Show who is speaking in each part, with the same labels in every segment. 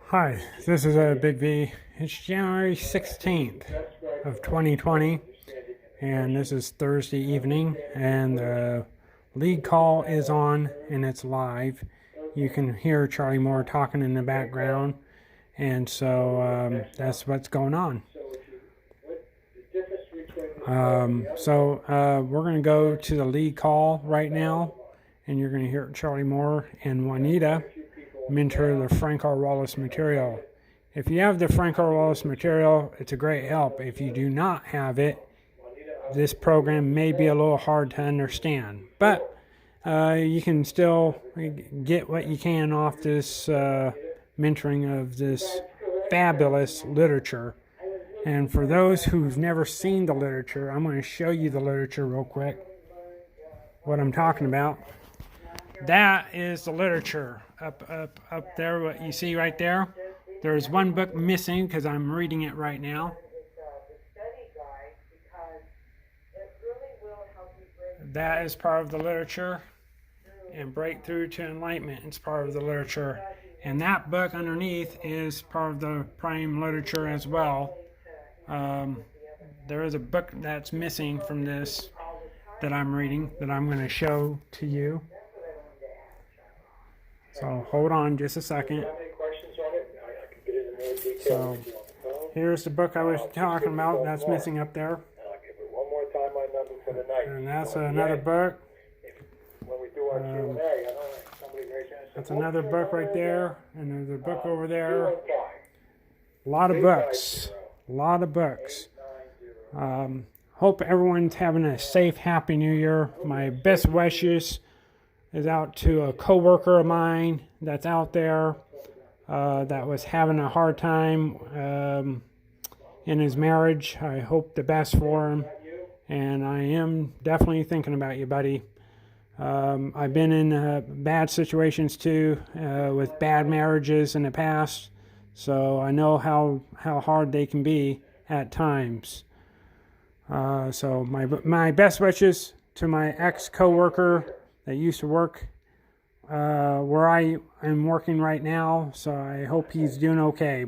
Speaker 1: Hi, this is Big V. It's January 16th of 2020, and this is Thursday evening, and the league call is on, and it's live. You can hear Charlie Moore talking in the background, and so that's what's going on. We're going to go to the league call right now, and you're going to hear Charlie Moore and Juanita mentor the Frank R. Wallace material. If you have the Frank R. Wallace material, it's a great help. If you do not have it, this program may be a little hard to understand, but you can still get what you can off this mentoring of this fabulous literature. And for those who've never seen the literature, I'm going to show you the literature real quick, what I'm talking about. That is the literature up there, what you see right there. There's one book missing because I'm reading it right now. That is part of the literature, and Breakthrough to Enlightenment is part of the literature. And that book underneath is part of the prime literature as well. There is a book that's missing from this that I'm reading that I'm going to show to you. So hold on just a second. So here's the book I was talking about that's missing up there. And that's another book. That's another book right there. And there's a book over there. A lot of books. A lot of books. Hope everyone's having a safe, happy new year. My best wishes is out to a coworker of mine that's out there that was having a hard time in his marriage. I hope the best for him, and I am definitely thinking about you, buddy. I've been in bad situations too, with bad marriages in the past, so I know how hard they can be at times. So my best wishes to my ex-coworker that used to work where I am working right now, so I hope he's doing okay.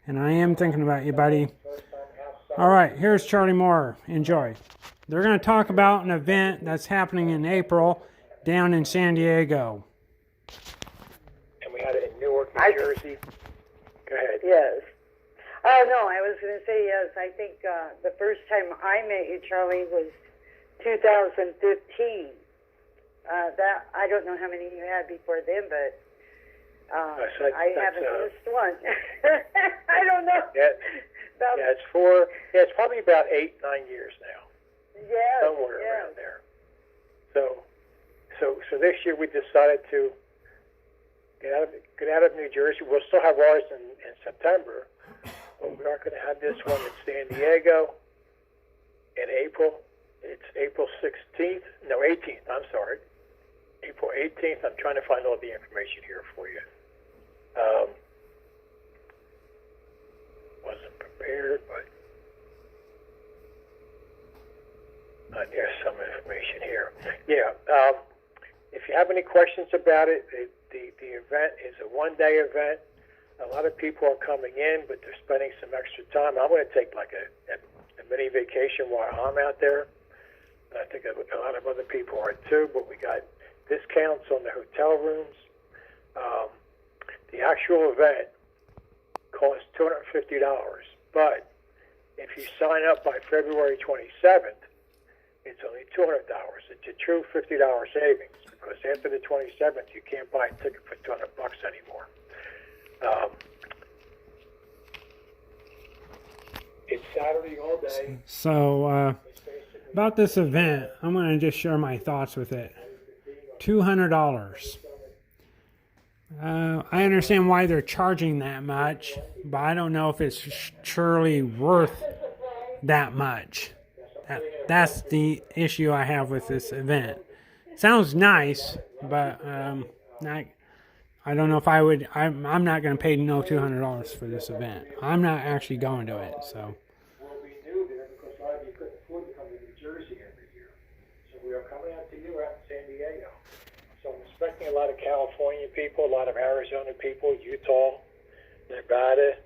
Speaker 1: And I am thinking about you, buddy. All right, here's Charlie Moore. Enjoy. They're going to talk about an event that's happening in April down in San Diego.
Speaker 2: And we had it in Newark, New Jersey. Go ahead.
Speaker 3: Yes. Oh, no, I was going to say yes. I think the first time I met you, Charlie, was 2015. That I don't know how many you had before then, but I haven't missed one. I don't know.
Speaker 2: It's probably about 8-9 years now.
Speaker 3: Yeah,
Speaker 2: somewhere around there. So this year we decided to get out of New Jersey. We'll still have ours in September, but we are going to have this one in San Diego in April. It's April 16th. No, 18th. I'm sorry. April 18th. I'm trying to find all the information here for you. Wasn't prepared, but there's some information here. Yeah. If you have any questions about it, the event is a one-day event. A lot of people are coming in, but they're spending some extra time. I'm going to take like a mini vacation while I'm out there. I think a lot of other people are too, but we got discounts on the hotel rooms. The actual event costs $250, but if you sign up by February 27th, it's only $200. It's a true $50 savings, because after the 27th, you can't buy a ticket for $200 anymore. It's Saturday all day.
Speaker 1: So, about this event, I'm going to just share my thoughts with it. $200. I understand why they're charging that much, but I don't know if it's surely worth that much. That's the issue I have with this event. Sounds nice, but I don't know if I would. I'm not going to pay no $200 for this event. I'm not actually going to it. So.
Speaker 2: Well, we knew there because a lot of you couldn't afford to come to New Jersey every year, so we are coming out to you out in San Diego. So I'm expecting a lot of California people, a lot of Arizona people, Utah, Nevada,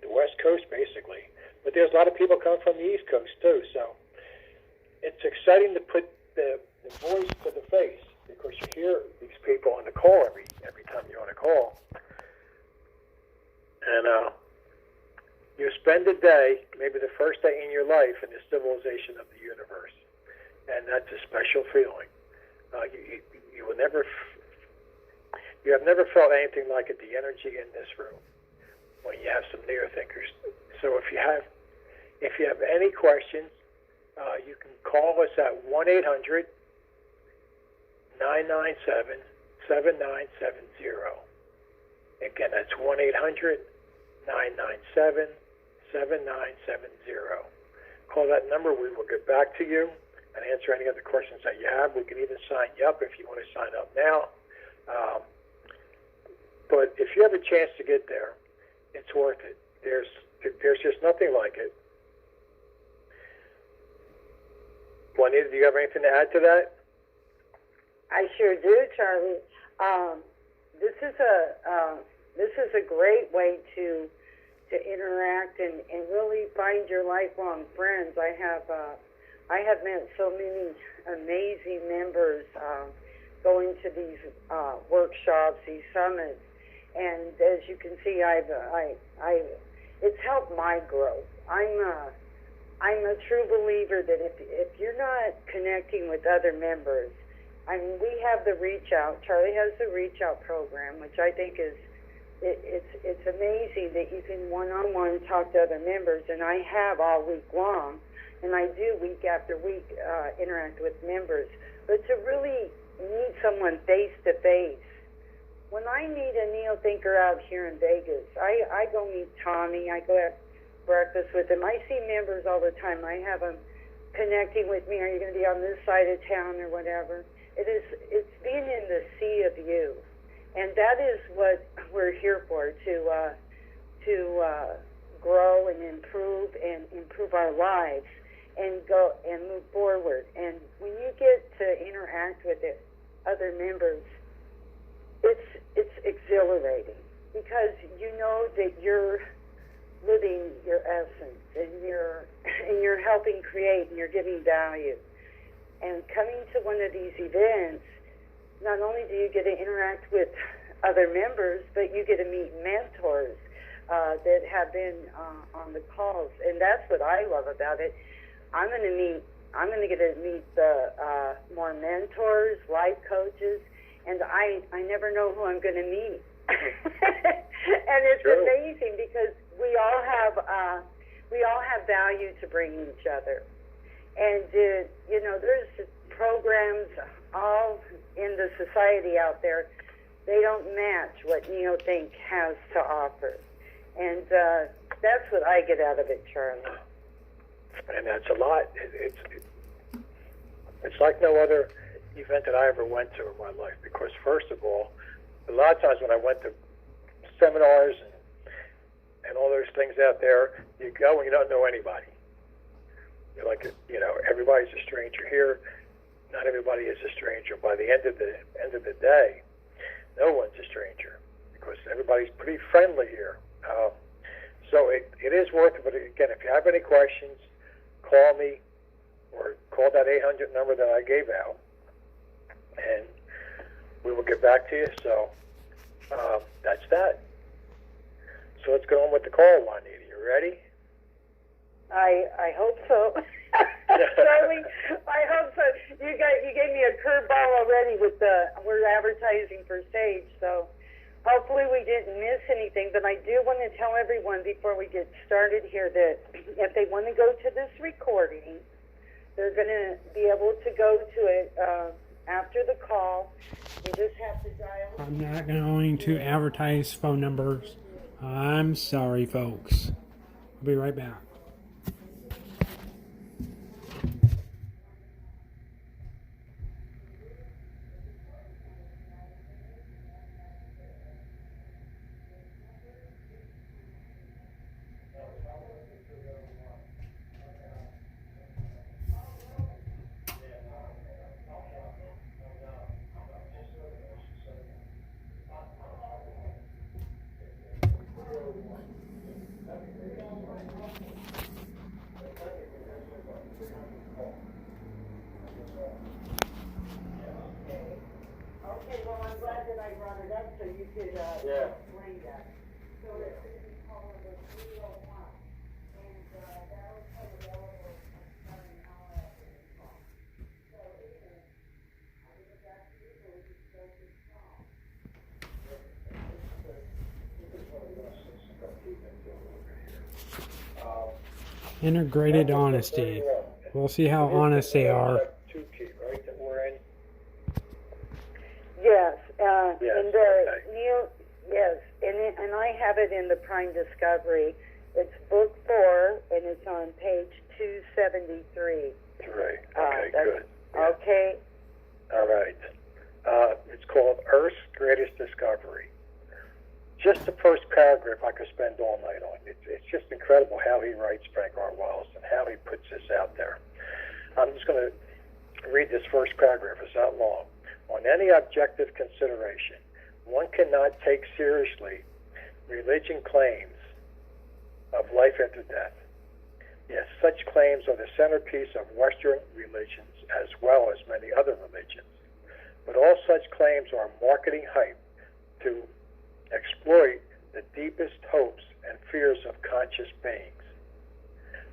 Speaker 2: the West Coast basically. But there's a lot of people coming from the East Coast too. So it's exciting to put the voice to the face, because you hear these people on the call every time you're on a call. And you spend a day, maybe the first day in your life, in the civilization of the universe. And that's a special feeling. You will never, you have never felt anything like it, the energy in this room, when you have some near thinkers. So if you have any questions, you can call us at 1-800-997-7970. Again, that's 1-800-997-7970. Call that number. We will get back to you and answer any other questions that you have. We can even sign you up if you want to sign up now. But if you have a chance to get there, it's worth it. There's just nothing like it. Juanita, do you have anything to add to that?
Speaker 3: I sure do, Charlie. This is a great way to interact and really find your lifelong friends. I have met so many amazing members going to these workshops, these summits, and as you can see, it's helped my growth. I'm a true believer that if you're not connecting with other members, I mean, we have the Reach Out. Charlie has the Reach Out program, which I think is it's amazing that you can one-on-one talk to other members, and I have all week long, and I do week after week interact with members. But to really meet someone face-to-face, when I meet a neo-thinker out here in Vegas, I go meet Tommy, I go have breakfast with him. I see members all the time. I have them connecting with me. Are you going to be on this side of town or whatever? It's being in the sea of you. And that is what we're here for, to grow and improve our lives and go and move forward. And when you get to interact with other members, it's exhilarating, because you know that you're living your essence, and you're helping create, and you're giving value. And coming to one of these events, not only do you get to interact with other members, but you get to meet mentors that have been on the calls, and that's what I love about it. I'm going to get to meet the more mentors, life coaches, and I never know who I'm going to meet. And it's
Speaker 2: True.
Speaker 3: amazing, because we all have value to bring each other. And there's programs all in the society out there. They don't match what NeoThink has to offer, and that's what I get out of it, Charlie.
Speaker 2: And that's a lot. It's like no other event that I ever went to in my life, because first of all, a lot of times when I went to seminars and all those things out there, you go and you don't know anybody. You're like, everybody's a stranger here. Not everybody is a stranger. By the end of the day, no one's a stranger, because everybody's pretty friendly here. So it is worth it. But again, if you have any questions, call me or call that 800 number that I gave out, and we will get back to you. So that's that. So let's get on with the call, Juanita. You ready?
Speaker 3: I hope so. Charlie, I hope so. You gave me a curveball already with we're advertising for Sage, so hopefully we didn't miss anything. But I do want to tell everyone before we get started here that if they want to go to this recording, they're going to be able to go to it after the call. You just have to dial.
Speaker 1: I'm not going to advertise phone numbers. I'm sorry, folks. I'll be right back.
Speaker 3: Okay, well, I'm glad that I brought it up so you could explain that. So it's going to be called the 301, and that'll come available about an hour after this call. So anyway, I'll give it back to you so we can start this call.
Speaker 1: Integrated honesty. We'll see how honest they are.
Speaker 2: Two key, right, that we're in?
Speaker 3: Yes,
Speaker 2: Yes,
Speaker 3: and
Speaker 2: okay.
Speaker 3: Neil, yes, and I have it in the Prime Discovery. It's book 4, and it's on page 273.
Speaker 2: Three. Okay,
Speaker 3: that's-
Speaker 2: good. Yeah.
Speaker 3: Okay,
Speaker 2: All right. It's called Earth's Greatest Discovery. Just the first paragraph I could spend all night on. It's just incredible how he writes, Frank R. Wallace, and how he puts this out there. I'm just going to read this first paragraph. It's not long. On any objective consideration, one cannot take seriously religion claims of life after death. Yes, such claims are the centerpiece of Western religions as well as many other religions. But all such claims are marketing hype to exploit the deepest hopes and fears of conscious beings.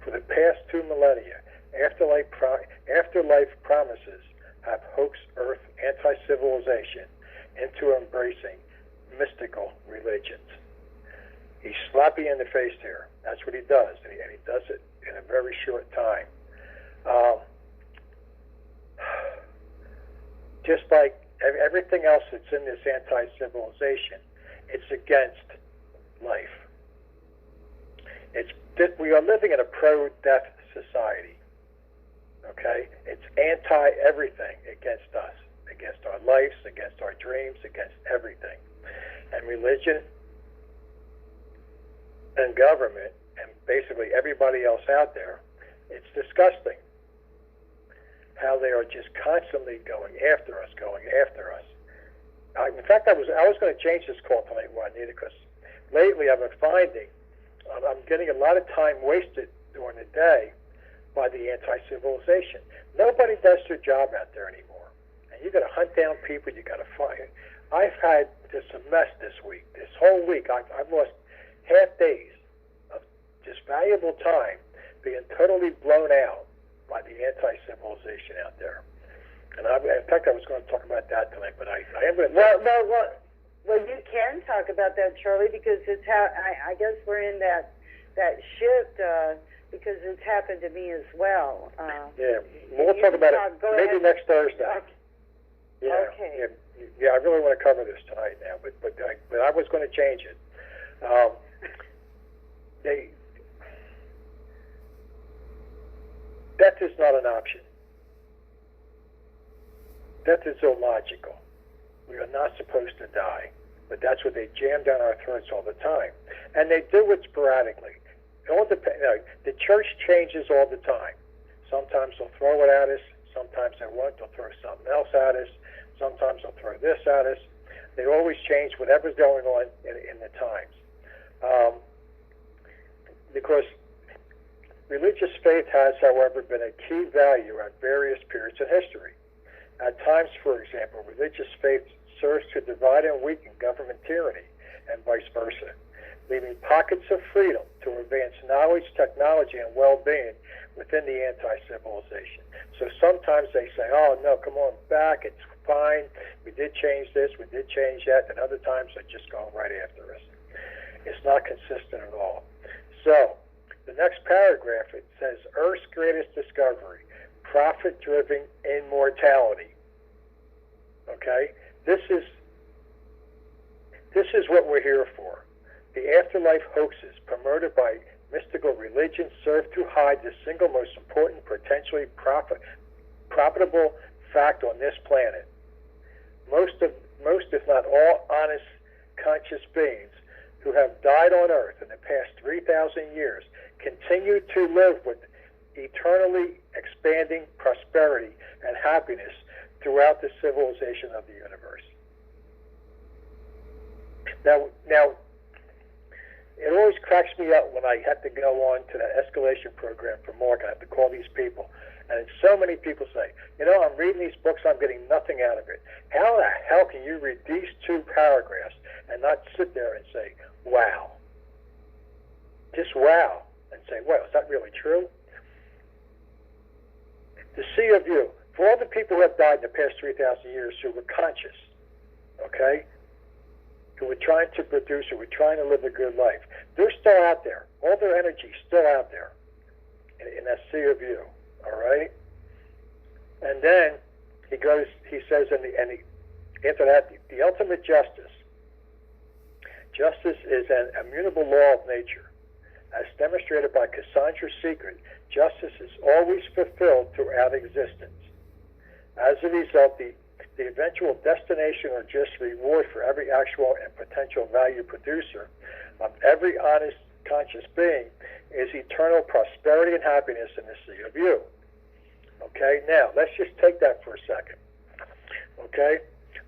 Speaker 2: For the past 2 millennia, afterlife promises have hoaxed Earth anti-civilization into embracing mystical religions. He's sloppy in the face here. That's what he does, and he does it in a very short time. Just like everything else that's in this anti-civilization, it's against life. We are living in a pro-death society. Okay? It's anti-everything against us, against our lives, against our dreams, against everything. And religion and government and basically everybody else out there, it's disgusting how they are just constantly going after us. In fact, I was going to change this call tonight, Juanita, because lately I've been finding I'm getting a lot of time wasted during the day by the anti-civilization. Nobody does their job out there anymore. And you got to hunt down people, you got to find. I've had just a mess this week. This whole week, I've lost half days of just valuable time being totally blown out by the anti-civilization out there. And in fact, I was going to talk about that tonight, but I am going to...
Speaker 3: Well, you can talk about that, Charlie, because it's I guess we're in that shift because it's happened to me as well.
Speaker 2: Yeah, we'll talk about it maybe next Thursday.
Speaker 3: Okay.
Speaker 2: Yeah,
Speaker 3: okay.
Speaker 2: Yeah, I really want to cover this tonight now, but I was going to change it. Death is not an option. Death is illogical. We are not supposed to die, but that's what they jam down our throats all the time, and they do it sporadically. It all depends. The church changes all the time. Sometimes they'll throw it at us. Sometimes they won't. They'll throw something else at us. Sometimes they'll throw this at us. They always change whatever's going on in the times. Because religious faith has, however, been a key value at various periods in history. At times, for example, religious faith serves to divide and weaken government tyranny and vice versa, leaving pockets of freedom to advance knowledge, technology, and well-being within the anti-civilization. So sometimes they say, oh, no, come on back, it's fine, we did change this, we did change that, and other times they're just going right after us. It's not consistent at all. So the next paragraph, it says, Earth's greatest discovery, profit-driven immortality. Okay? This is what we're here for. The afterlife hoaxes promoted by mystical religions serve to hide the single most important, potentially profitable fact on this planet. Most, if not all, honest, conscious beings who have died on Earth in the past 3,000 years continue to live with eternally expanding prosperity and happiness throughout the civilization of the universe. Now, it always cracks me up when I have to go on to that escalation program for Mark. I have to call these people. And so many people say, I'm reading these books, I'm getting nothing out of it. How the hell can you read these 2 paragraphs and not sit there and say, wow? Just wow. And say, well, is that really true? The sea of you. For all the people who have died in the past 3,000 years who were conscious, okay, who were trying to produce, who were trying to live a good life, they're still out there. All their energy is still out there in that sea of you, all right? And then he says, after that, the ultimate justice. Justice is an immutable law of nature. As demonstrated by Cassandra's secret, justice is always fulfilled throughout existence. As a result, the eventual destination or just reward for every actual and potential value producer of every honest, conscious being is eternal prosperity and happiness in the sea of you. Okay, now let's just take that for a second. Okay,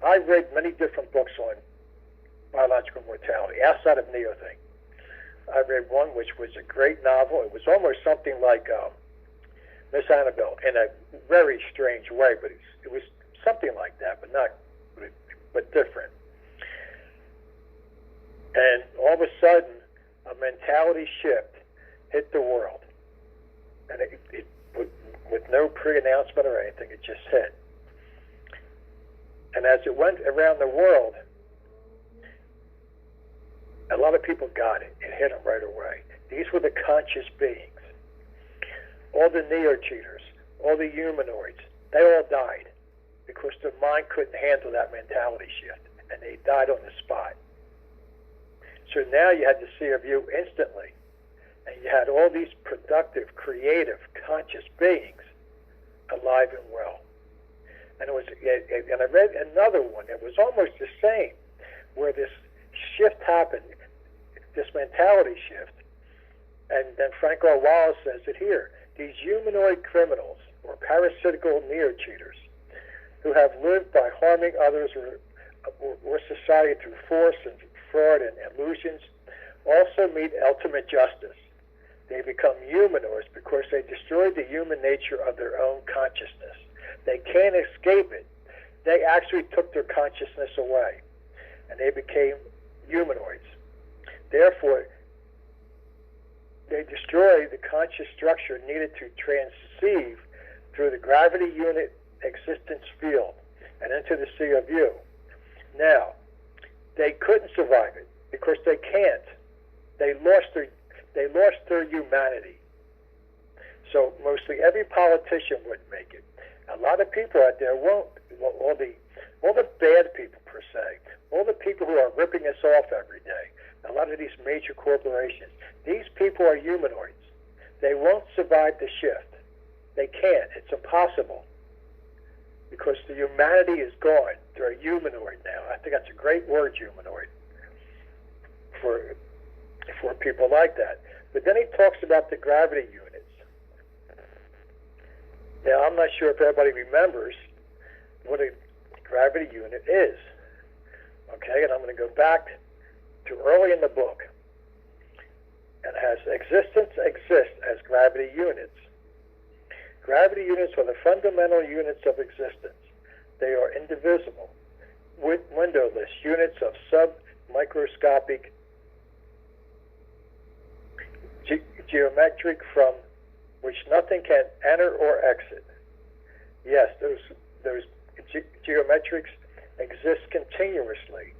Speaker 2: I've read many different books on biological mortality outside of Neo-Thing. I read one which was a great novel. It was almost something like Miss Annabelle in a very strange way, but it was something like that, but different. And all of a sudden, a mentality shift hit the world, and it with no pre-announcement or anything, it just hit. And as it went around the world, a lot of people got it. It hit them right away. These were the conscious beings. All the neo-cheaters, all the humanoids, they all died because their mind couldn't handle that mentality shift, and they died on the spot. So now you had the sea of you instantly, and you had all these productive, creative, conscious beings alive and well. And I read another one. It was almost the same, where this shift happened, this mentality shift, and then Frank R. Wallace says it here. These humanoid criminals or parasitical neo-cheaters who have lived by harming others or society through force and fraud and illusions also meet ultimate justice. They become humanoids because they destroyed the human nature of their own consciousness. They can't escape it. They actually took their consciousness away, and they became humanoids. Therefore, they destroy the conscious structure needed to transceive through the gravity unit existence field and into the sea of you. Now, they couldn't survive it because they can't. They lost their humanity. So mostly every politician wouldn't make it. A lot of people out there won't. All the bad people per se, all the people who are ripping us off every day, a lot of these major corporations, these people are humanoids. They won't survive the shift. They can't. It's impossible because the humanity is gone. They're a humanoid now. I think that's a great word, humanoid, for people like that. But then he talks about the gravity units. Now, I'm not sure if everybody remembers what a gravity unit is. Okay, and I'm going to go back to early in the book. It has existence exists as gravity units. Gravity units are the fundamental units of existence. They are indivisible, windowless units of sub-microscopic geometric from which nothing can enter or exit. Yes, those geometrics exist continuously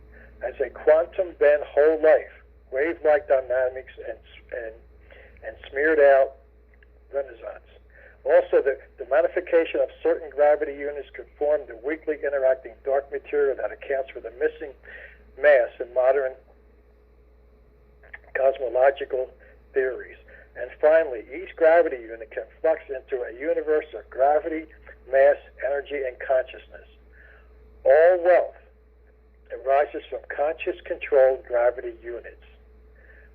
Speaker 2: as a quantum bend whole life, wave-like dynamics and smeared out renaissance. Also, the modification of certain gravity units could form the weakly interacting dark material that accounts for the missing mass in modern cosmological theories. And finally, each gravity unit can flux into a universe of gravity, mass, energy, and consciousness. All wealth arises from conscious-controlled gravity units.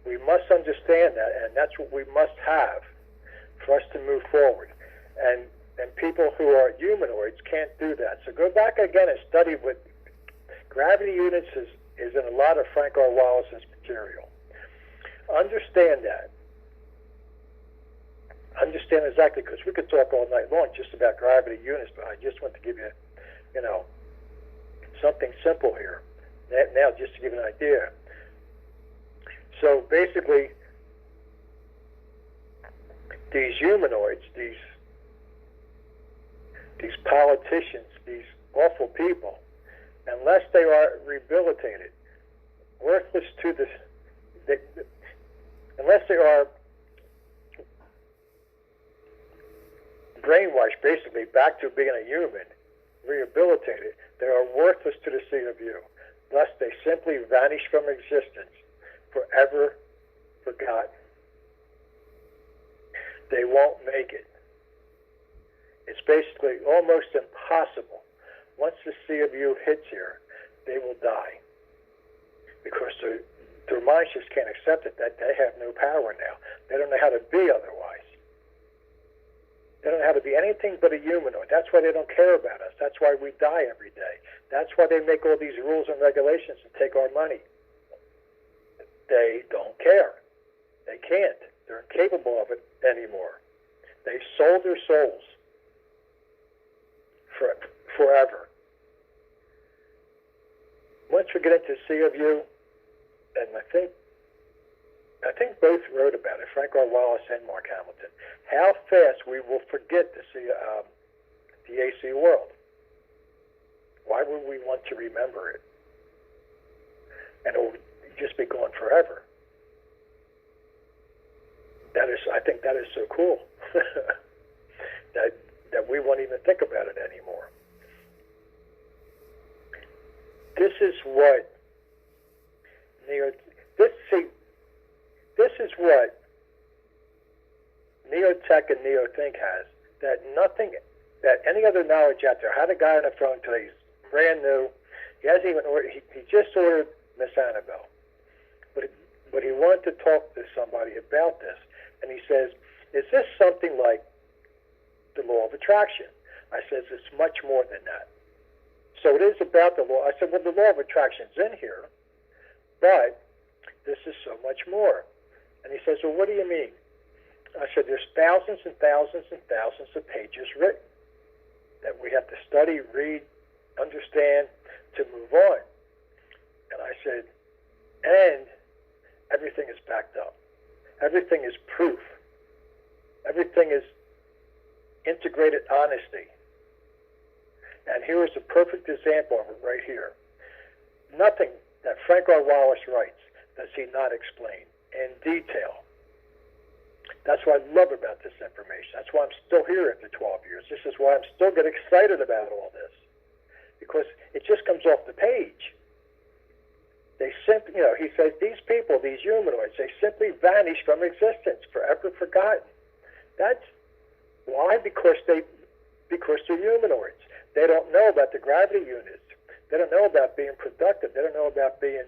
Speaker 2: We must understand that, and that's what we must have for us to move forward. And people who are humanoids can't do that. So go back again and study what gravity units is in a lot of Frank R. Wallace's material. Understand that. Understand exactly, because we could talk all night long just about gravity units, but I just want to give you, something simple here. Now, just to give you an idea. So basically, these humanoids, these politicians, these awful people, unless they are rehabilitated, worthless to this, unless they are brainwashed basically back to being a human, rehabilitated, they are worthless to the C of U. Thus, they simply vanish from existence, forever forgotten. They won't make it. It's basically almost impossible. Once the C of U hits here, they will die. Because their minds just can't accept it, that they have no power now. They don't know how to be otherwise. They don't know how to be anything but a humanoid. That's why they don't care about us. That's why we die every day. That's why they make all these rules and regulations and take our money. They don't care. They can't. They're incapable of it anymore. They've sold their souls forever. Once we get into C of U, and I think both wrote about it, Frank R. Wallace and Mark Hamilton, how fast we will forget to see the AC world. Why would we want to remember it? And it will just be gone forever. I think that is so cool that we won't even think about it anymore. This is what this is what Neotech and Neothink has that any other knowledge out there. I had a guy on the phone today. He's brand new. He hasn't even ordered. He just ordered Miss Annabelle, but he wanted to talk to somebody about this, and he says, "Is this something like the law of attraction?" I says, "It's much more than that." So it is about the law. I said, "Well, the law of attraction's in here, but this is so much more." And he says, "Well, what do you mean?" I said, "There's thousands and thousands and thousands of pages written that we have to study, read, understand to move on." And I said, and everything is backed up. Everything is proof. Everything is integrated honesty. And here is a perfect example of it right here. Nothing that Frank R. Wallace writes does he not explain in detail. That's what I love about this information. That's why I'm still here after 12 years. This is why I'm still getting excited about all this. Because it just comes off the page. They simply, he says, these people, these humanoids, they simply vanish from existence, forever forgotten. That's why? Because they're humanoids. They don't know about the gravity units. They don't know about being productive. They don't know about being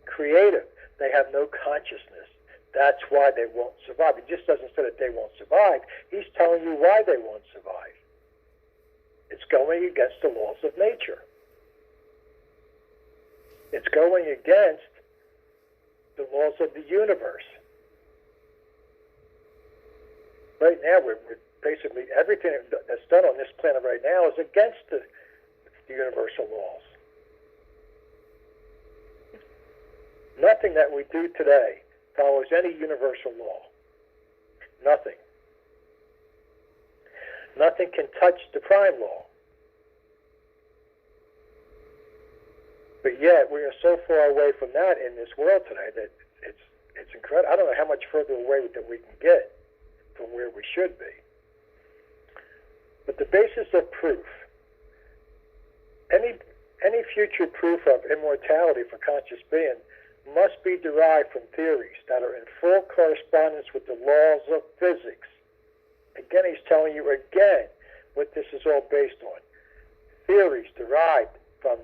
Speaker 2: creative. They have no consciousness. That's why they won't survive. He just doesn't say that they won't survive. He's telling you why they won't survive. It's going against the laws of nature. It's going against the laws of the universe. Right now, we're basically, everything that's done on this planet right now is against the universal laws. Nothing that we do today follows any universal law. Nothing. Nothing can touch the prime law. But yet, we are so far away from that in this world today that it's incredible. I don't know how much further away that we can get from where we should be. But the basis of proof, any future proof of immortality for conscious being must be derived from theories that are in full correspondence with the laws of physics. Again, he's telling you again what this is all based on. Theories derived from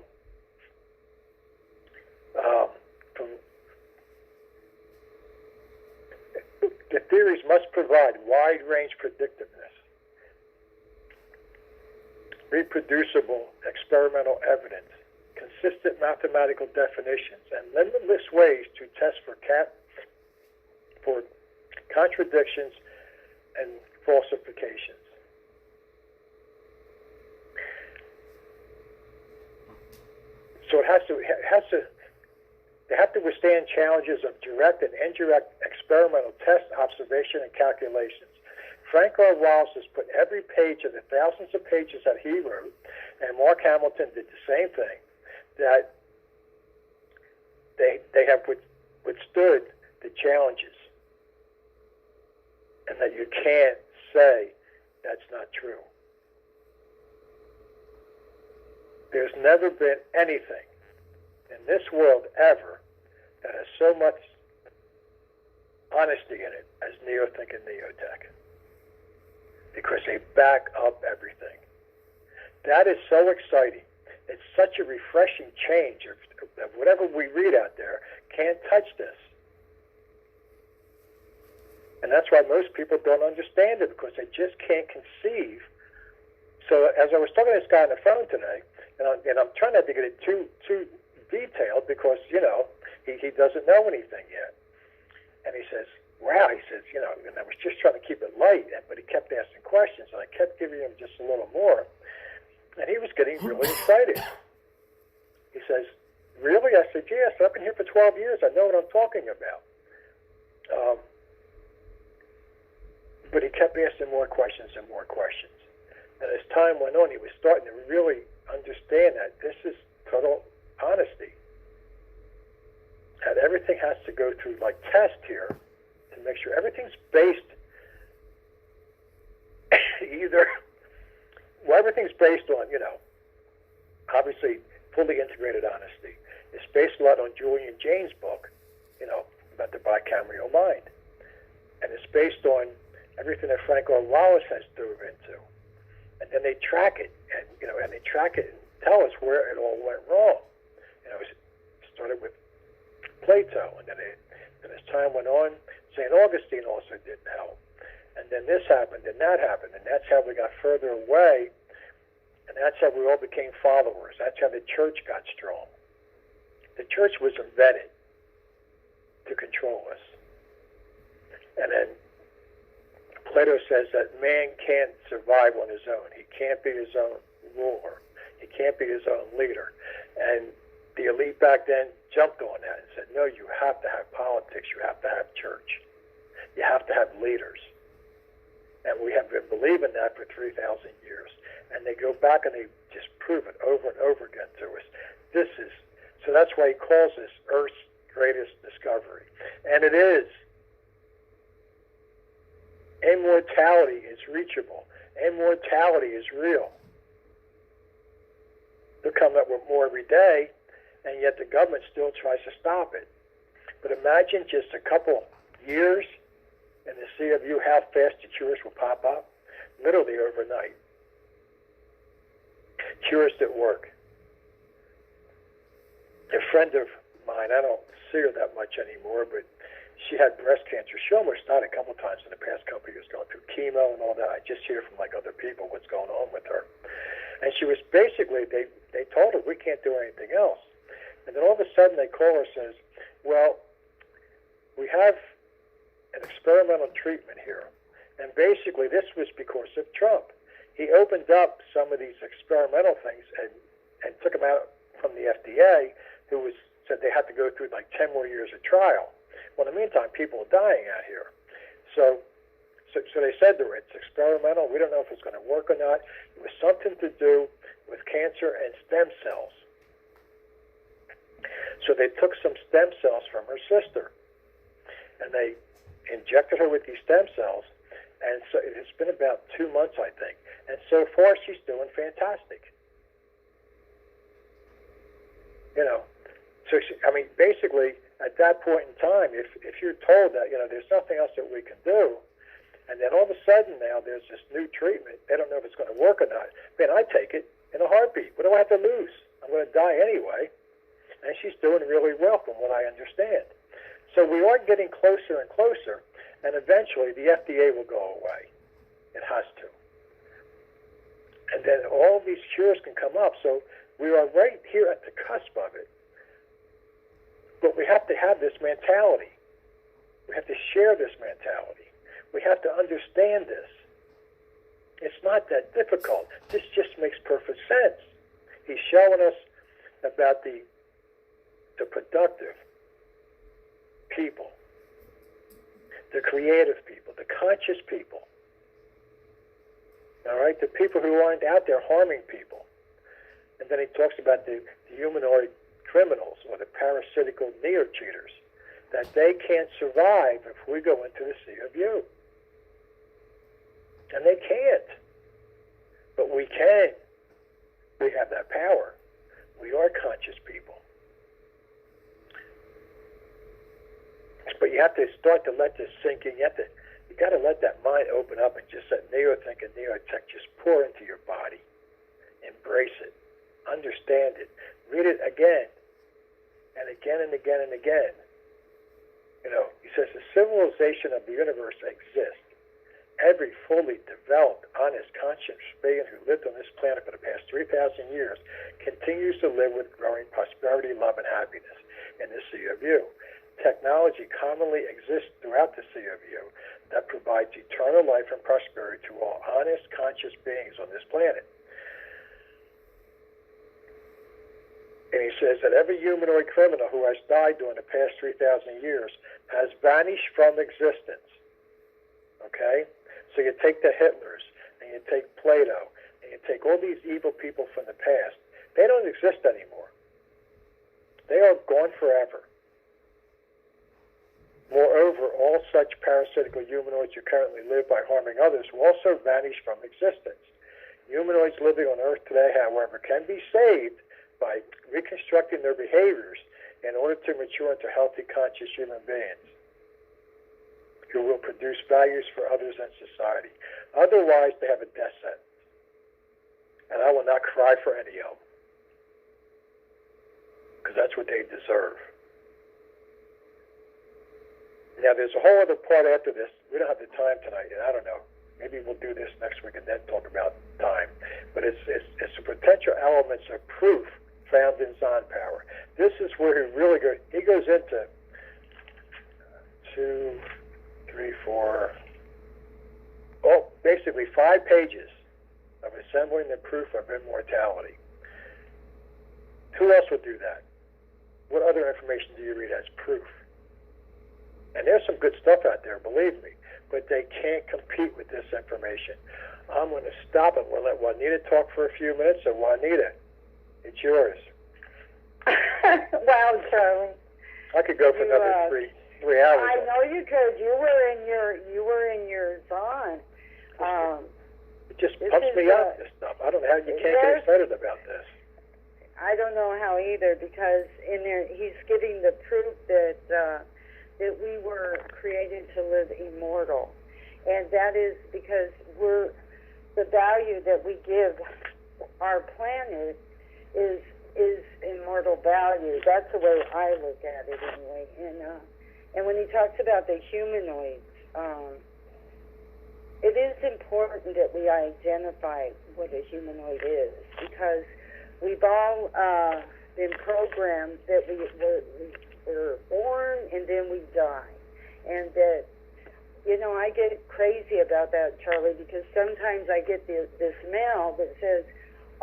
Speaker 2: the theories must provide wide-range predictiveness, reproducible experimental evidence, consistent mathematical definitions, and limitless ways to test for for contradictions and falsifications. So they have to withstand challenges of direct and indirect experimental test, observation, and calculations. Frank R. Wallace has put every page of the thousands of pages that he wrote, and Mark Hamilton did the same thing, that they have withstood the challenges, and that you can't say that's not true. There's never been anything in this world ever that has so much honesty in it as Neothink and Neotech, because they back up everything. That is so exciting. It's such a refreshing change of whatever we read out there can't touch this. And that's why most people don't understand it, because they just can't conceive. So as I was talking to this guy on the phone today, and I'm trying not to get it too detailed, because, he doesn't know anything yet. And he says, wow, he says, and I was just trying to keep it light, but he kept asking questions, and I kept giving him just a little more. And he was getting really excited. He says, really? I said, yes, I've been here for 12 years. I know what I'm talking about. But he kept asking more questions and more questions. And as time went on, he was starting to really understand that this is total honesty. And everything has to go through test here to make sure everything's based everything's based on, obviously fully integrated honesty. It's based a lot on Julian Jaynes' book, about the bicameral mind. And it's based on everything that Frank R. Wallace has dove into. And then they track it, and they track it and tell us where it all went wrong. It started with Plato, and then as time went on, St. Augustine also didn't help. And then this happened, and that happened, and that's how we got further away, and that's how we all became followers. That's how the church got strong. The church was invented to control us. And then Plato says that man can't survive on his own. He can't be his own ruler. He can't be his own leader. And the elite back then jumped on that and said, no, you have to have politics. You have to have church. You have to have leaders. And we have been believing that for 3,000 years. And they go back and they just prove it over and over again to us. So that's why he calls this Earth's greatest discovery. And it is. Immortality is reachable. Immortality is real. They're coming up with more every day, and yet the government still tries to stop it. But imagine just a couple years in the sea of you how fast the cures will pop up, literally overnight. Cures that work. A friend of mine, I don't see her that much anymore, but she had breast cancer. She almost died a couple times in the past couple of years, going through chemo and all that. I just hear from other people what's going on with her. And she was basically, they told her, we can't do anything else. And then all of a sudden they call her and says, well, we have an experimental treatment here. And basically this was because of Trump. He opened up some of these experimental things and took them out from the FDA, who said they had to go through 10 more years of trial. Well, in the meantime, people are dying out here. So they said to her, it's experimental. We don't know if it's going to work or not. It was something to do with cancer and stem cells. So they took some stem cells from her sister, and they injected her with these stem cells. And so it's been about 2 months, I think. And so far, she's doing fantastic. So basically, at that point in time, if you're told that, there's nothing else that we can do, and then all of a sudden now there's this new treatment, they don't know if it's going to work or not. Man, I take it in a heartbeat. What do I have to lose? I'm going to die anyway. And she's doing really well from what I understand. So we are getting closer and closer, and eventually the FDA will go away. It has to. And then all these cures can come up. So we are right here at the cusp of it. But we have to have this mentality. We have to share this mentality. We have to understand this. It's not that difficult. This just makes perfect sense. He's showing us about the productive people, the creative people, the conscious people. All right, the people who aren't out there harming people. And then he talks about the humanoid criminals or the parasitical neo-cheaters, that they can't survive if we go into the sea of you. And they can't. But we can. We have that power. We are conscious people. But you have to start to let this sink in. You got to let that mind open up and just let neo-think and neo-tech just pour into your body. Embrace it. Understand it. Read it again and again and again and again. You know, he says the civilization of the universe exists. Every fully developed, honest, conscious being who lived on this planet for the past 3,000 years continues to live with growing prosperity, love, and happiness in the sea of you. Technology commonly exists throughout the sea of you that provides eternal life and prosperity to all honest, conscious beings on this planet. And he says that every humanoid criminal who has died during the past 3,000 years has vanished from existence. Okay? So you take the Hitlers, and you take Plato, and you take all these evil people from the past. They don't exist anymore. They are gone forever. Moreover, all such parasitical humanoids who currently live by harming others will also vanish from existence. Humanoids living on Earth today, however, can be saved by reconstructing their behaviors in order to mature into healthy, conscious human beings who will produce values for others and society. Otherwise, they have a death sentence. And I will not cry for any of them, because that's what they deserve. Now, there's a whole other part after this. We don't have the time tonight, and I don't know. Maybe we'll do this next week and then talk about time. But it's the potential elements of proof found in Zon power. This is where he really goes. He goes into 2, 3, 4, basically 5 pages of assembling the proof of immortality. Who else would do that? What other information do you read as proof? And there's some good stuff out there, believe me, but they can't compete with this information. I'm going to stop it. We'll let Juanita talk for a few minutes. So, Juanita, it's yours.
Speaker 3: Wow, Charlie.
Speaker 2: I could go for another 3 hours.
Speaker 3: I know you could. You were in your zone.
Speaker 2: It just pumps me up, this stuff. I don't know how you can't get excited about this.
Speaker 3: I don't know how either, because in there he's giving the proof that that we were created to live immortal, and that is because we're the value that we give our planet is immortal value. That's the way I look at it anyway. And when he talks about the humanoids, it is important that we identify what a humanoid is, because we've all been programmed that we're born and then we die. And that, I get crazy about that, Charlie, because sometimes I get this mail that says,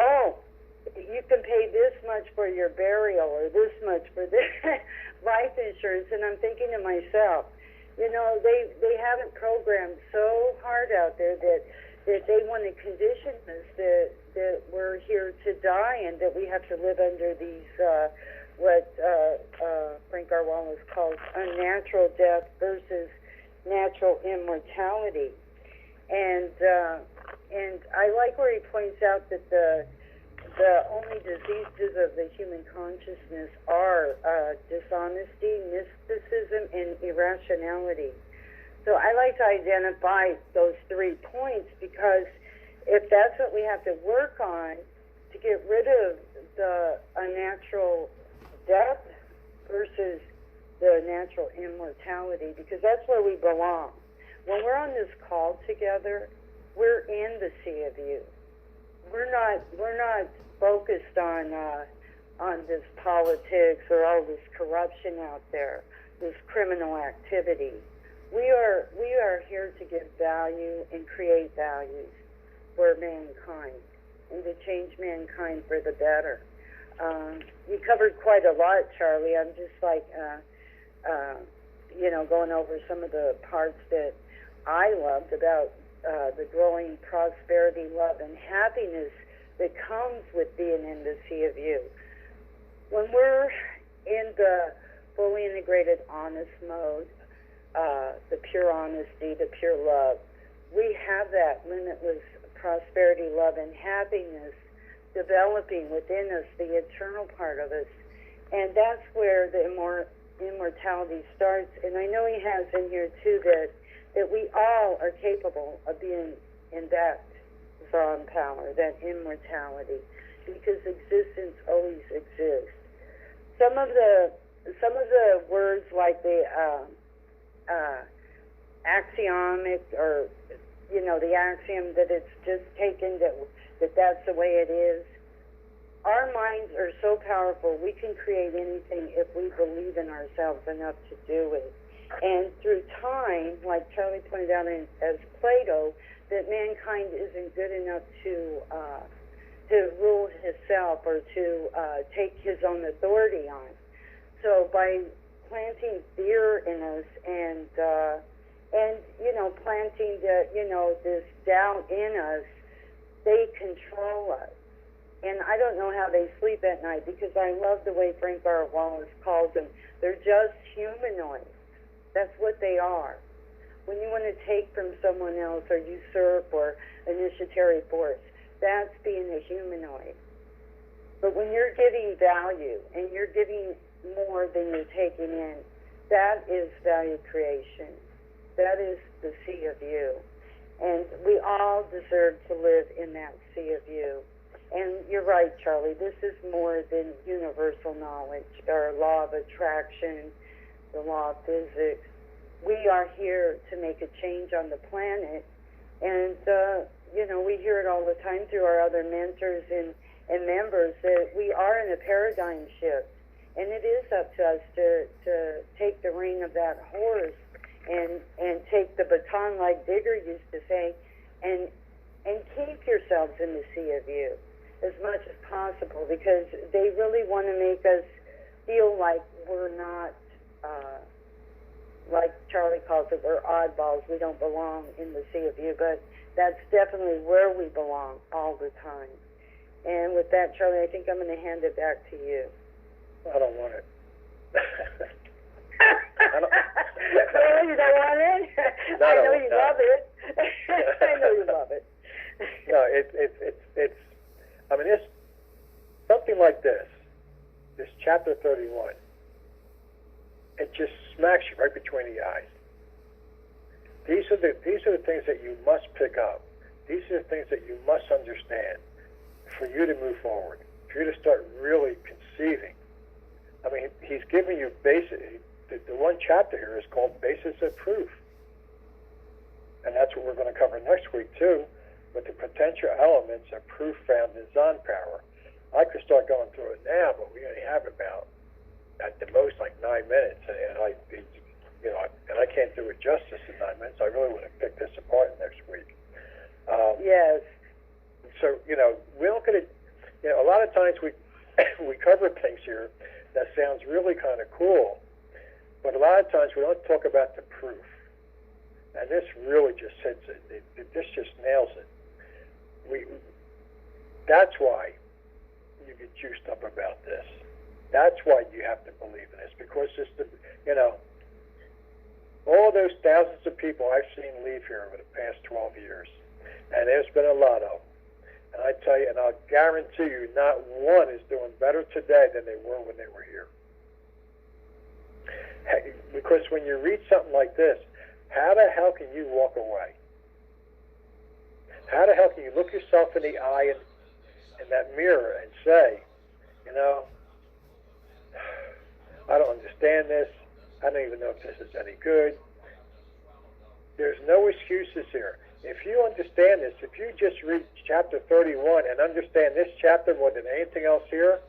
Speaker 3: oh, you can pay this much for your burial or this much for this life insurance. And I'm thinking to myself, they haven't programmed so hard out there that they want to condition us that we're here to die and that we have to live under these what Frank R. Wallace calls unnatural death versus natural immortality. And I like where he points out that the only diseases of the human consciousness are dishonesty, mysticism, and irrationality. So I like to identify those 3 points, because if that's what we have to work on to get rid of the unnatural death versus the natural immortality, because that's where we belong. When we're on this call together, we're in the sea of you. We're not focused on this politics or all this corruption out there. this criminal activity. We are here to give value and create values for mankind and to change mankind for the better. You covered quite a lot, Charlie. I'm just like, going over some of the parts that I loved about the growing prosperity, love, and happiness that comes with being in the Sea of You. When we're in the fully integrated, honest mode, the pure honesty, the pure love, we have that limitless prosperity, love, and happiness developing within us, the eternal part of us. And that's where the immortality starts. And I know he has in here, too, that we all are capable of being in that Zon power, that immortality, because existence always exists. Some of the words like the axiomic, or the axiom that it's just taken that's the way it is. Our minds are so powerful, we can create anything if we believe in ourselves enough to do it. And through time, like Charlie pointed out as Plato, that mankind isn't good enough to rule himself or to take his own authority on. So by planting fear in us and planting this doubt in us, they control us. And I don't know how they sleep at night, because I love the way Frank R. Wallace calls them. They're just humanoids. That's what they are. When you want to take from someone else or usurp or initiatory force, that's being a humanoid. But when you're giving value and you're giving more than you're taking in, that is value creation. That is the Sea of You. And we all deserve to live in that Sea of You. And you're right, Charlie, this is more than universal knowledge or law of attraction, the law of physics. We are here to make a change on the planet. And, we hear it all the time through our other mentors and members that we are in a paradigm shift. And it is up to us to take the rein of that horse and take the baton, like Digger used to say, and keep yourselves in the Sea of You as much as possible, because they really want to make us feel like we're not, like Charlie calls it, we're oddballs. We don't belong in the Sea of You, but that's definitely where we belong all the time. And with that, Charlie, I think I'm going to hand it back to you.
Speaker 2: I don't want it.
Speaker 3: Really? You don't want it?
Speaker 2: No,
Speaker 3: I know you love it. I know you love it.
Speaker 2: No, it's. I mean, something like this chapter 31. It just smacks you right between the eyes. These are the things that you must pick up. These are the things that you must understand for you to move forward, for you to start really conceiving. I mean, he's giving you the one chapter here is called Basis of Proof. And that's what we're going to cover next week, too, with the potential elements of proof found in Zon power. I could start going through it now, but we only have about, at the most, like 9 minutes. And I can't do it justice in 9 minutes. I really want to pick this apart next week.
Speaker 3: Yes.
Speaker 2: So, we don't get it. A lot of times we cover things here that sounds really kind of cool, but a lot of times we don't talk about the proof. And this really just hits it. This just nails it. That's why you get juiced up about this. That's why you have to believe in this, because it's all those thousands of people I've seen leave here over the past 12 years, and there's been a lot of them. And I tell you, and I'll guarantee you, not one is doing better today than they were when they were here. Because when you read something like this, how the hell can you walk away? How the hell can you look yourself in the eye in that mirror and say, I don't understand this. I don't even know if this is any good. There's no excuses here. If you understand this, if you just read chapter 31 and understand this chapter more than anything else here,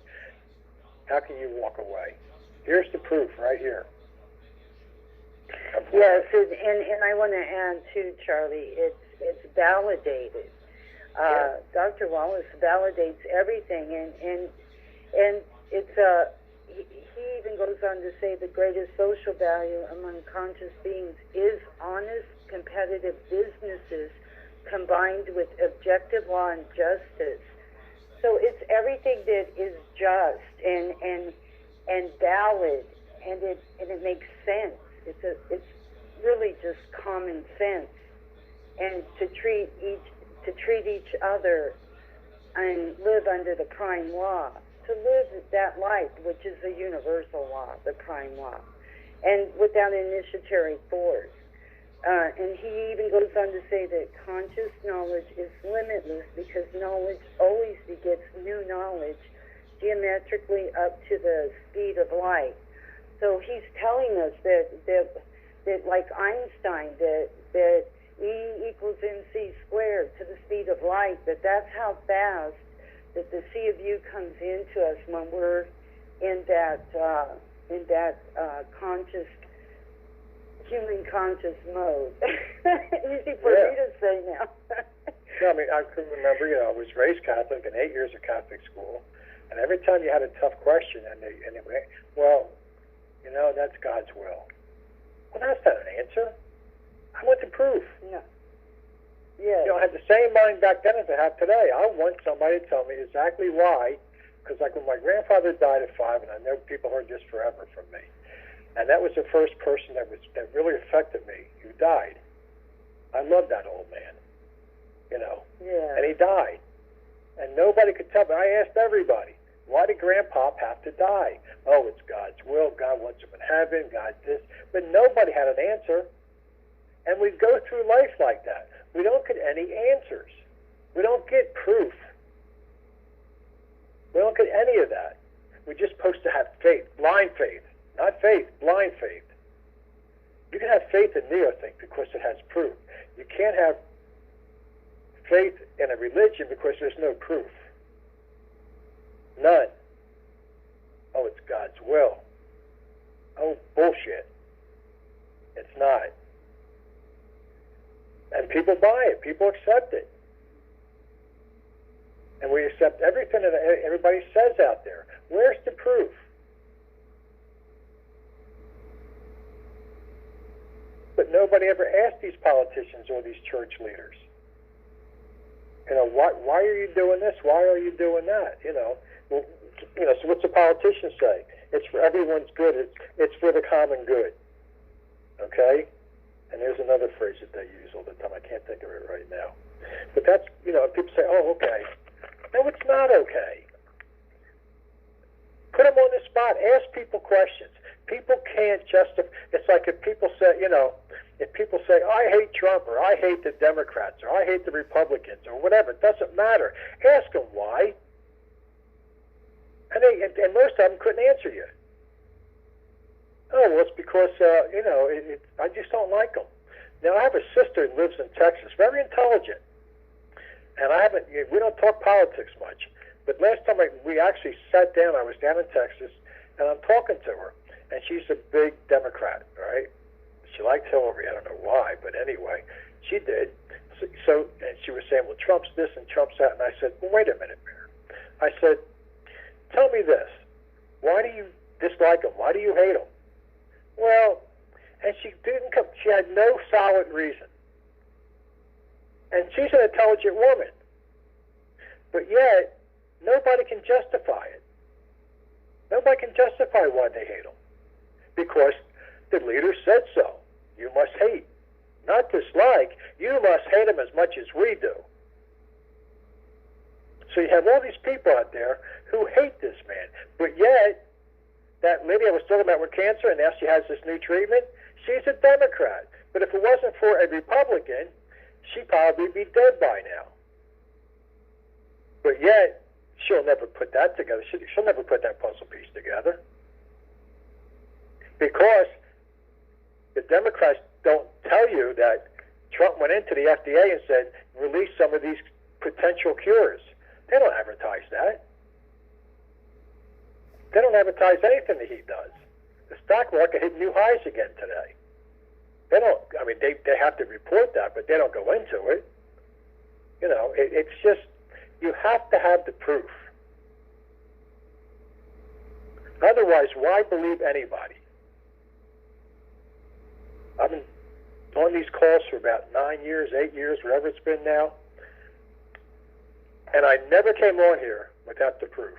Speaker 2: how can you walk away? Here's the proof right here.
Speaker 3: Yes, and I want to add too, Charlie. It's validated. Dr. Wallace validates everything, and it's he even goes on to say the greatest social value among conscious beings is honest, competitive businesses combined with objective law and justice. So it's everything that is just and valid, and it makes sense. It's really just common sense, and to treat each other and live under the prime law, to live that life, which is a universal law, the prime law, and without initiatory force. And he even goes on to say that conscious knowledge is limitless because knowledge always begets new knowledge geometrically up to the speed of light. So he's telling us that like Einstein, that E equals mc squared to the speed of light, that's how fast that the sea of U comes into us when we're in that conscious, human conscious mode. Easy for me to say now.
Speaker 2: No, I mean, I can remember, I was raised Catholic and 8 years of Catholic school, and every time you had a tough question, and they went, well, that's God's will. Well, that's not an answer. I want the proof.
Speaker 3: No. Yeah.
Speaker 2: I had the same mind back then as I have today. I want somebody to tell me exactly why, because like when my grandfather died at 5, and I know people heard this forever from me, and that was the first person that really affected me who died. I loved that old man,
Speaker 3: Yeah.
Speaker 2: and he died, and nobody could tell me. I asked everybody, why did Grandpa have to die? Oh, it's God's will. God wants him in heaven. God this, but nobody had an answer. And we go through life like that. We don't get any answers. We don't get proof. We don't get any of that. We're just supposed to have faith, blind faith. Not faith, blind faith. You can have faith in me, I think, because it has proof. You can't have faith in a religion because there's no proof. None. Oh, it's God's will. Oh, bullshit. It's not. And people buy it. People accept it. And we accept everything that everybody says out there. Where's the proof? But nobody ever asked these politicians or these church leaders. Why are you doing this? Why are you doing that? So what's the politician say? It's for everyone's good. It's for the common good. Okay? And there's another phrase that they use all the time. I can't think of it right now. But that's, people say, oh, okay. No, it's not okay. Put them on the spot. Ask people questions. People can't justify. It's like if people say, I hate Trump, or I hate the Democrats, or I hate the Republicans, or whatever. It doesn't matter. Ask them why. And most of them couldn't answer you. Oh, well, it's because, I just don't like them. Now, I have a sister who lives in Texas, very intelligent. And we don't talk politics much. But last time we actually sat down, I was down in Texas, and I'm talking to her. And she's a big Democrat, right? She liked Hillary. I don't know why, but anyway, she did. So, and she was saying, well, Trump's this and Trump's that. And I said, well, wait a minute, Mayor. I said, tell me this. Why do you dislike him? Why do you hate him? Well, and she had no solid reason. And she's an intelligent woman. But yet, nobody can justify it. Nobody can justify why they hate him. Because the leader said so. You must hate. Not dislike. You must hate him as much as we do. So you have all these people out there who hate this man. But yet, that lady I was talking about with cancer, and now she has this new treatment, she's a Democrat. But if it wasn't for a Republican, she'd probably be dead by now. But yet, she'll never put that together. She'll never put that puzzle piece together. Because the Democrats don't tell you that Trump went into the FDA and said, release some of these potential cures. They don't advertise that. They don't advertise anything that he does. The stock market hit new highs again today. They don't. I mean, they have to report that, but they don't go into it. You know, it's just you have to have the proof. Otherwise, why believe anybody? I've been on these calls for about 9 years, 8 years, whatever it's been now, and I never came on here without the proof.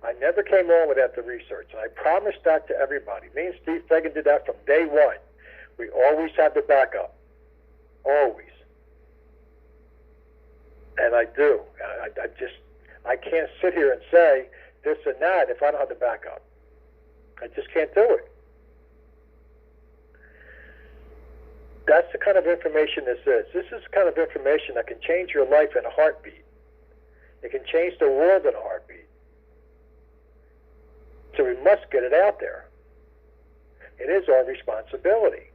Speaker 2: I never came on without the research, and I promised that to everybody. Me and Steve Fagan did that from day one. We always had the backup, always. And I do. I can't sit here and say this and that if I don't have the backup. I just can't do it. That's the kind of information this is. This is the kind of information that can change your life in a heartbeat. It can change the world in a heartbeat. So we must get it out there. It is our responsibility.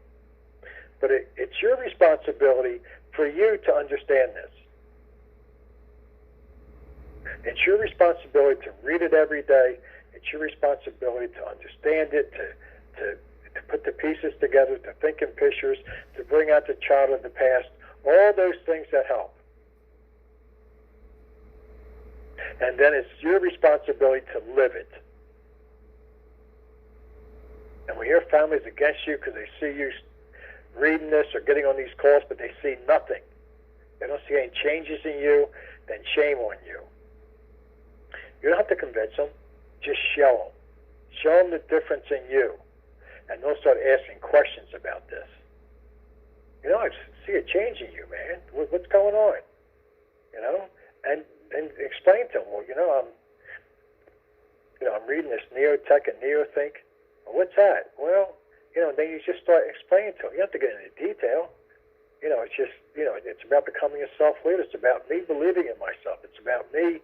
Speaker 2: But it's your responsibility for you to understand this. It's your responsibility to read it every day. It's your responsibility to understand it, to put the pieces together, to think in pictures, to bring out the child of the past, all those things that help. And then it's your responsibility to live it. And we hear families against you because they see you reading this or getting on these calls, but they see nothing. They don't see any changes in you, then shame on you. You don't have to convince them. Just show them. Show them the difference in you. And they'll start asking questions about this. You know, I see a change in you, man. What's going on? You know? And explain to them, well, I'm reading this Neotech and Neothink. Well, what's that? Well, then you just start explaining to them. You don't have to get into detail. It's just, it's about becoming a self-leader. It's about me believing in myself. It's about me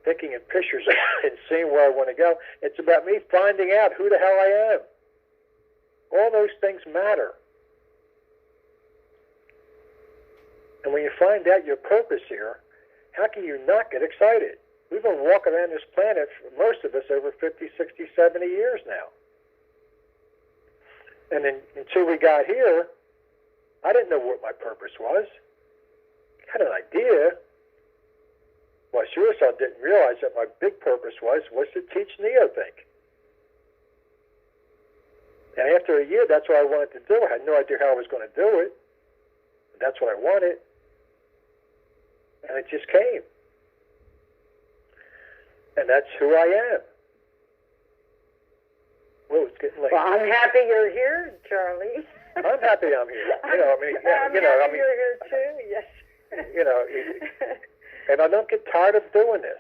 Speaker 2: thinking in pictures and seeing where I want to go. It's about me finding out who the hell I am. All those things matter. And when you find out your purpose here, how can you not get excited? We've been walking around this planet, most of us, over 50, 60, 70 years now. And then until we got here, I didn't know what my purpose was. I had an idea. Well, I sure as hell didn't realize that my big purpose was to teach Neothink. And after a year, that's what I wanted to do. I had no idea how I was going to do it. But that's what I wanted. And it just came. And that's who I am. Whoa, it's getting late.
Speaker 3: Well, I'm happy you're here, Charlie.
Speaker 2: I'm happy I'm here.
Speaker 3: I'm happy you're here too. Yes.
Speaker 2: And I don't get tired of doing this.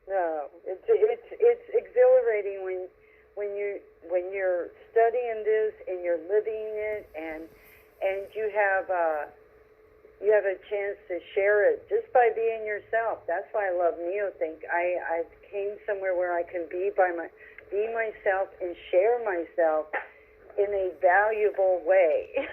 Speaker 3: No, it's exhilarating when you're studying this and you're living it, and you have a chance to share it just by being yourself. That's why I love Neothink. I came somewhere where I can be myself and share myself in a valuable way.